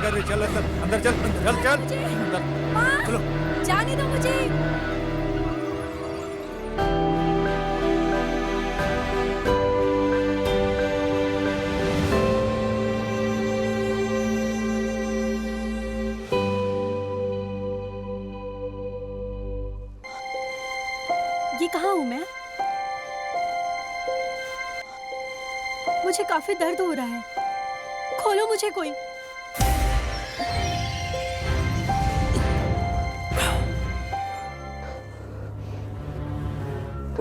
कर रही? चल अंदर, अंदर चल, चल चल अंदर। माँ, चलो। जाने दो मुझे। ये कहाँ हूँ मैं? मुझे काफी दर्द हो रहा है। खोलो मुझे कोई।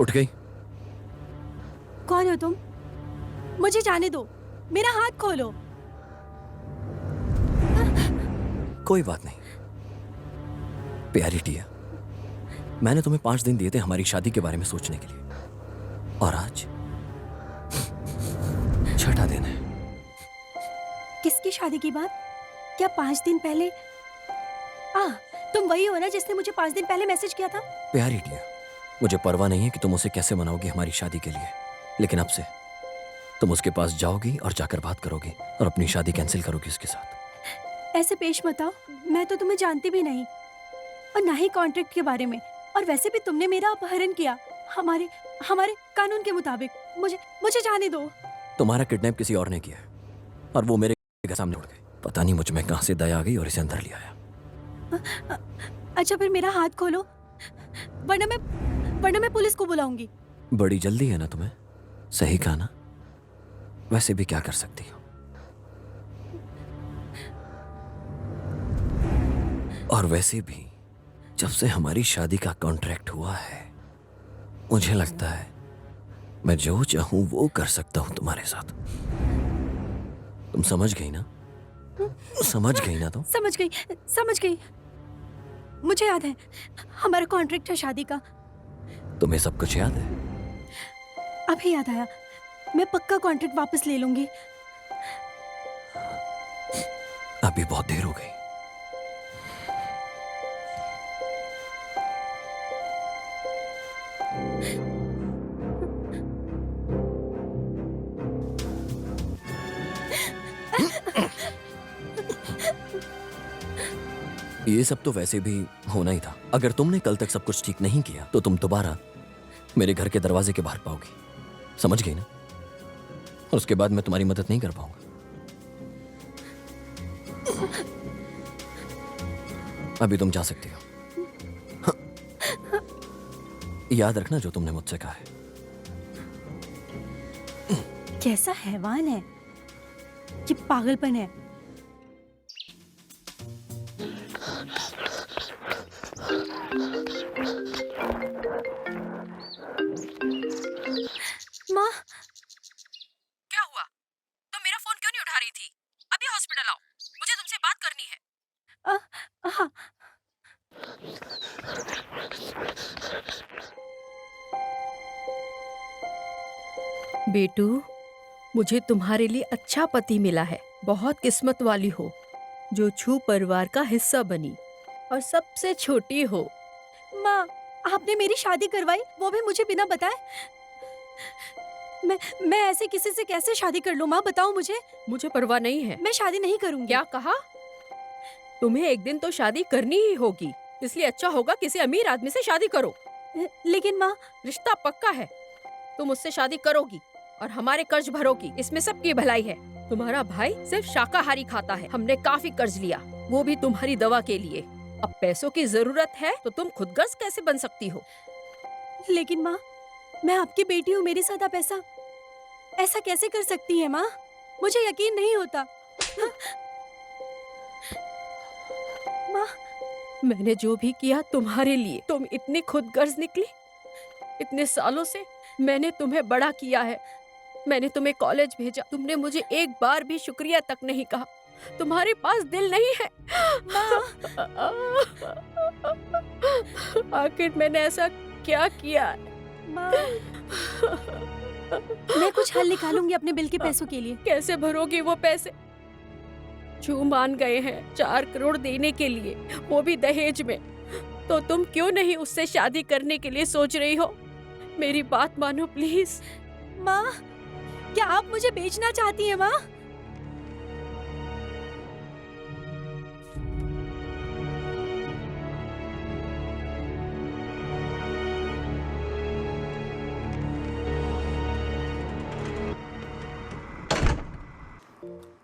उठ गई? कौन हो तुम? मुझे जाने दो, मेरा हाथ खोलो। कोई बात नहीं प्यारी टिया, मैंने तुम्हें 5 दिन दिए थे हमारी शादी के बारे में सोचने के लिए, और आज 6ठा दिन है। किसकी शादी की बात? क्या 5 दिन पहले? तुम वही हो ना जिसने मुझे 5 दिन पहले मैसेज किया था? प्यारी टिया, मुझे परवाह नहीं है कि तुम उसे कैसे मनाओगी हमारी शादी के लिए, लेकिन अब से तुम उसके पास जाओगी और जाकर बात करोगी और अपनी शादी कैंसिल करोगी उसके साथ। ऐसे पेश मत आओ, मैं तो तुम्हें जानती भी नहीं और ना ही कॉन्ट्रैक्ट के बारे में। और वैसे भी तुमने मेरा अपहरण किया हमारे हमारे कानून के मुताबिक। मुझे जाने दो। तुम्हारा किडनैप किसी और ने किया है और वो मेरे घर सामने उड़ गई। पता नहीं मुझ में कहां से दया आ गई और इसे अंदर ले आया। अच्छा फिर मेरा हाथ खोलो, वरना मैं पुलिस को बुलाऊंगी। बड़ी जल्दी है ना तुम्हें? सही कहा ना? वैसे भी क्या कर सकती हो। और वैसे भी जब से हमारी शादी का कॉन्ट्रैक्ट हुआ है, मुझे लगता है मैं जो चाहूं वो कर सकता हूं तुम्हारे साथ। तुम समझ गई ना? समझ गई ना? तुम समझ गई। मुझे याद है हमारा कॉन्ट्रैक्ट है शादी का। तुम्हें सब कुछ याद है? अभी याद आया, मैं पक्का कॉन्ट्रैक्ट वापस ले लूंगी। अभी बहुत देर हो गई। ये सब तो वैसे भी होना ही था। अगर तुमने कल तक सब कुछ ठीक नहीं किया तो तुम दोबारा मेरे घर के दरवाजे के बाहर पाओगी। समझ गई ना? और उसके बाद मैं तुम्हारी मदद नहीं कर पाऊंगा। अभी तुम जा सकती हो। याद रखना जो तुमने मुझसे कहा है। कैसा हैवान है ये, पागलपन है। माँ, क्या हुआ? तुम मेरा फोन क्यों नहीं उठा रही थी? अभी हॉस्पिटल आओ, मुझे तुमसे बात करनी है। हाँ। बेटू, मुझे तुम्हारे लिए अच्छा पति मिला है। बहुत किस्मत वाली हो जो छू परिवार का हिस्सा बनी और सबसे छोटी हो। माँ, आपने मेरी शादी करवाई, वो भी मुझे बिना बताए। मैं ऐसे किसी से कैसे शादी कर लूं? माँ बताओ मुझे। मुझे परवाह नहीं है। मैं शादी नहीं करूंगी। क्या कहा? तुम्हें एक दिन तो शादी करनी ही होगी, इसलिए अच्छा होगा किसी अमीर आदमी से शादी करो। लेकिन माँ, रिश्ता पक्का है, तुम उससे शादी करोगी और हमारे कर्ज भरोगी, इसमें सबकी भलाई है। तुम्हारा भाई सिर्फ शाकाहारी खाता है, हमने काफी कर्ज लिया, वो भी तुम्हारी दवा के लिए। अब पैसों की जरूरत है तो तुम खुदगर्ज कैसे बन सकती हो? लेकिन माँ, मैं आपकी बेटी हूँ, मेरे साथ आप ऐसा कैसे कर सकती हैं माँ? मुझे यकीन नहीं होता। माँ, मैंने जो भी किया तुम्हारे लिए, तुम इतनी खुदगर्ज निकली। इतने सालों से मैंने तुम्हें बड़ा किया है, मैंने तुम्हें कॉलेज भेजा, तुमने मुझे एक बार भी शुक्रिया तक नहीं कहा। तुम्हारे पास दिल नहीं है। आखिर मैंने ऐसा क्या किया? माँ, मैं कुछ हल निकालूंगी अपने बिल के पैसों के लिए। कैसे भरोगी वो पैसे? जो मान गए हैं 4 करोड़ देने के लिए, वो भी दहेज में, तो तुम क्यों नहीं उससे शादी करने के लिए सोच रही हो? मेरी बात मानो प्लीज। माँ, क्या आप मुझे बेचना चाहती हैं माँ?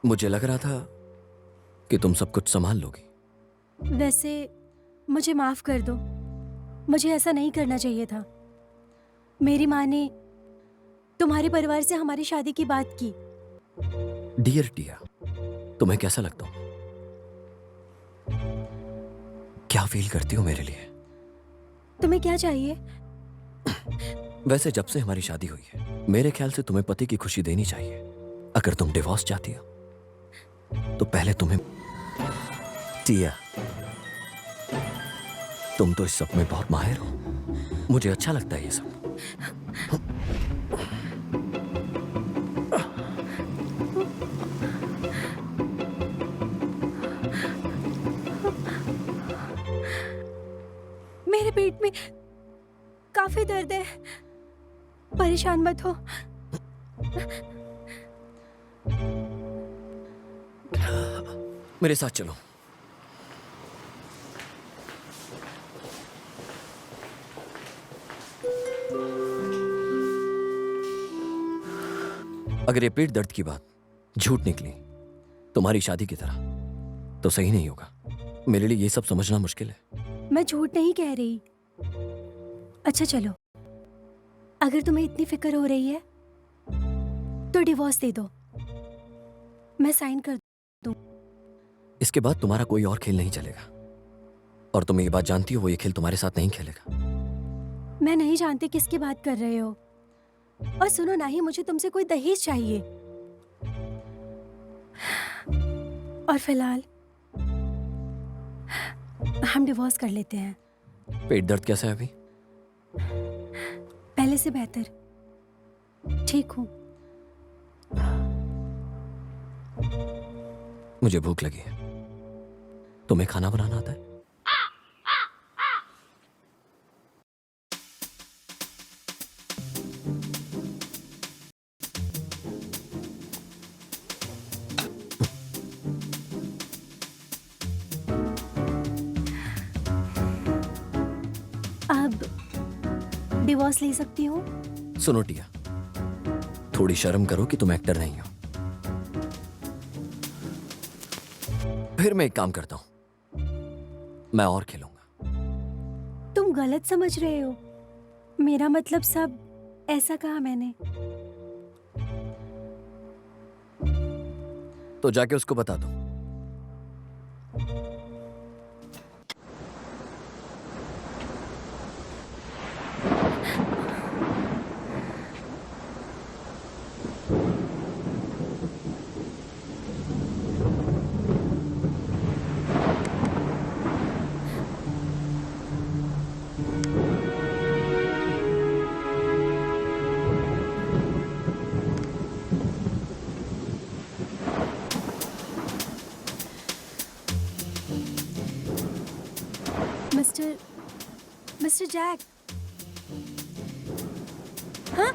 मुझे लग रहा था कि तुम सब कुछ संभाल लोगी। वैसे मुझे माफ कर दो, मुझे ऐसा नहीं करना चाहिए था। मेरी माँ ने तुम्हारे परिवार से हमारी शादी की बात की। डियर टिया, तुम्हें कैसा लगता हूं? क्या फील करती हो मेरे लिए? तुम्हें क्या चाहिए? वैसे जब से हमारी शादी हुई है, मेरे ख्याल से तुम्हें पति की खुशी देनी चाहिए। अगर तुम डिवोर्स चाहती हो तो पहले तुम्हें। टिया, तुम तो इस सब में बहुत माहिर हो, मुझे अच्छा लगता है ये सब। मेरे पेट में काफी दर्द है, परेशान मत हो। मेरे साथ चलो। अगर ये पेट दर्द की बात झूठ निकली तुम्हारी शादी की तरह, तो सही नहीं होगा। मेरे लिए ये सब समझना मुश्किल है। मैं झूठ नहीं कह रही। अच्छा चलो, अगर तुम्हें इतनी फिक्र हो रही है तो डिवोर्स दे दो, मैं साइन कर दूं। इसके बाद तुम्हारा कोई और खेल नहीं चलेगा, और तुम ये बात जानती हो वो ये खेल तुम्हारे साथ नहीं खेलेगा। मैं नहीं जानती किसकी बात कर रहे हो। और सुनो, ना ही मुझे तुमसे कोई दहेज चाहिए। और फिलहाल हम डिवोर्स कर लेते हैं। पेट दर्द कैसा है अभी? पहले से बेहतर, ठीक हूँ। मुझे भूख लगी है। तुम्हें खाना बनाना आता है? अब डिवोर्स ले सकती हूँ? सुनो टिया, थोड़ी शर्म करो कि तुम एक्टर नहीं हो। फिर मैं एक काम करता हूं, मैं और खेलूंगा। तुम गलत समझ रहे हो। मेरा मतलब सब ऐसा कहा मैंने। तो जाके उसको बता दो। Mister Jack. हाँ?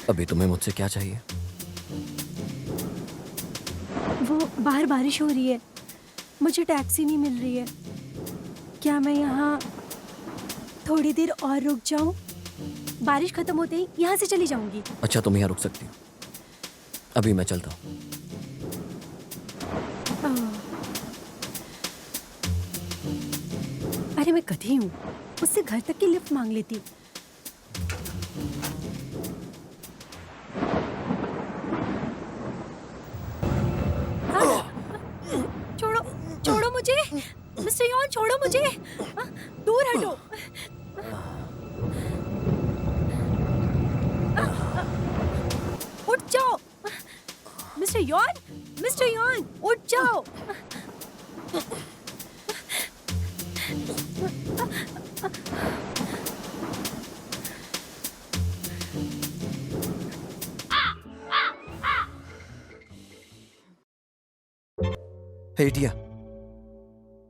अभी तुम्हें मुझसे क्या चाहिए? वो बाहर बारिश हो रही है, मुझे टैक्सी नहीं मिल रही है। क्या मैं यहाँ थोड़ी देर और रुक जाऊं? बारिश खत्म होते ही यहाँ से चली जाऊंगी। अच्छा, तुम यहाँ रुक सकती हो। अभी मैं चलता हूँ। अरे मैं गधी हूँ, उससे घर तक की लिफ्ट मांग लेती। छोड़ो छोड़ो मुझे, मिस्टर यॉन, छोड़ो मुझे। दूर हटो। उठ जाओ मिस्टर यॉन, मिस्टर यॉन, उठ जाओ। हे टिया,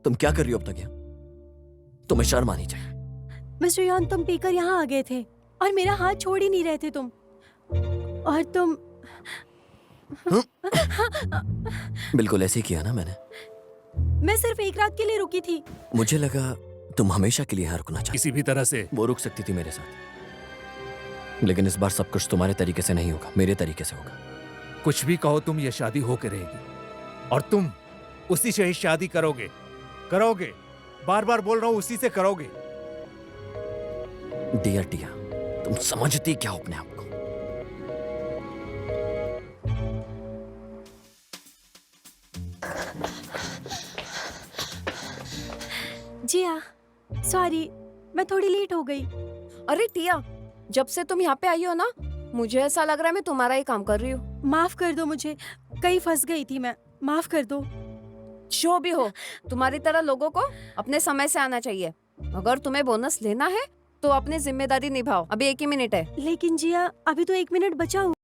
तुम क्या कर रही हो अब तक यहाँ? तुम्हें शर्म आनी चाहिए। मिस्टर यॉन, तुम पीकर यहाँ आ गए थे और मेरा हाथ छोड़ ही नहीं रहे थे तुम। और तुम बिल्कुल ऐसे ही किया ना मैंने। मैं सिर्फ एक रात के लिए रुकी थी। मुझे लगा तुम हमेशा के लिए यहाँ रुकना चाहती। किसी भी तरह से वो रुक सकती थी मेरे साथ। लेकिन इस बार सब कुछ तुम्हारे तरीके से नहीं होगा, मेरे तरीके से होगा। कुछ भी कहो तुम, ये शादी होके रहेगी और तुम उसी से ही शादी करोगे। करोगे, बार बार बोल रहा हूं, उसी से करोगे। डियर टिया, तुम समझती क्या हो अपने आप को? जिया, सॉरी, मैं थोड़ी लेट हो गई। अरे टिया, जब से तुम यहाँ पे आई हो ना, मुझे ऐसा लग रहा है मैं तुम्हारा ही काम कर रही हूँ। माफ कर दो मुझे, कहीं फंस गई थी मैं, माफ कर दो। जो भी हो, तुम्हारी तरह लोगों को अपने समय से आना चाहिए। अगर तुम्हें बोनस लेना है तो अपनी जिम्मेदारी निभाओ। अभी 1 ही मिनट है। लेकिन जिया, अभी तो 1 मिनट बचा हुआ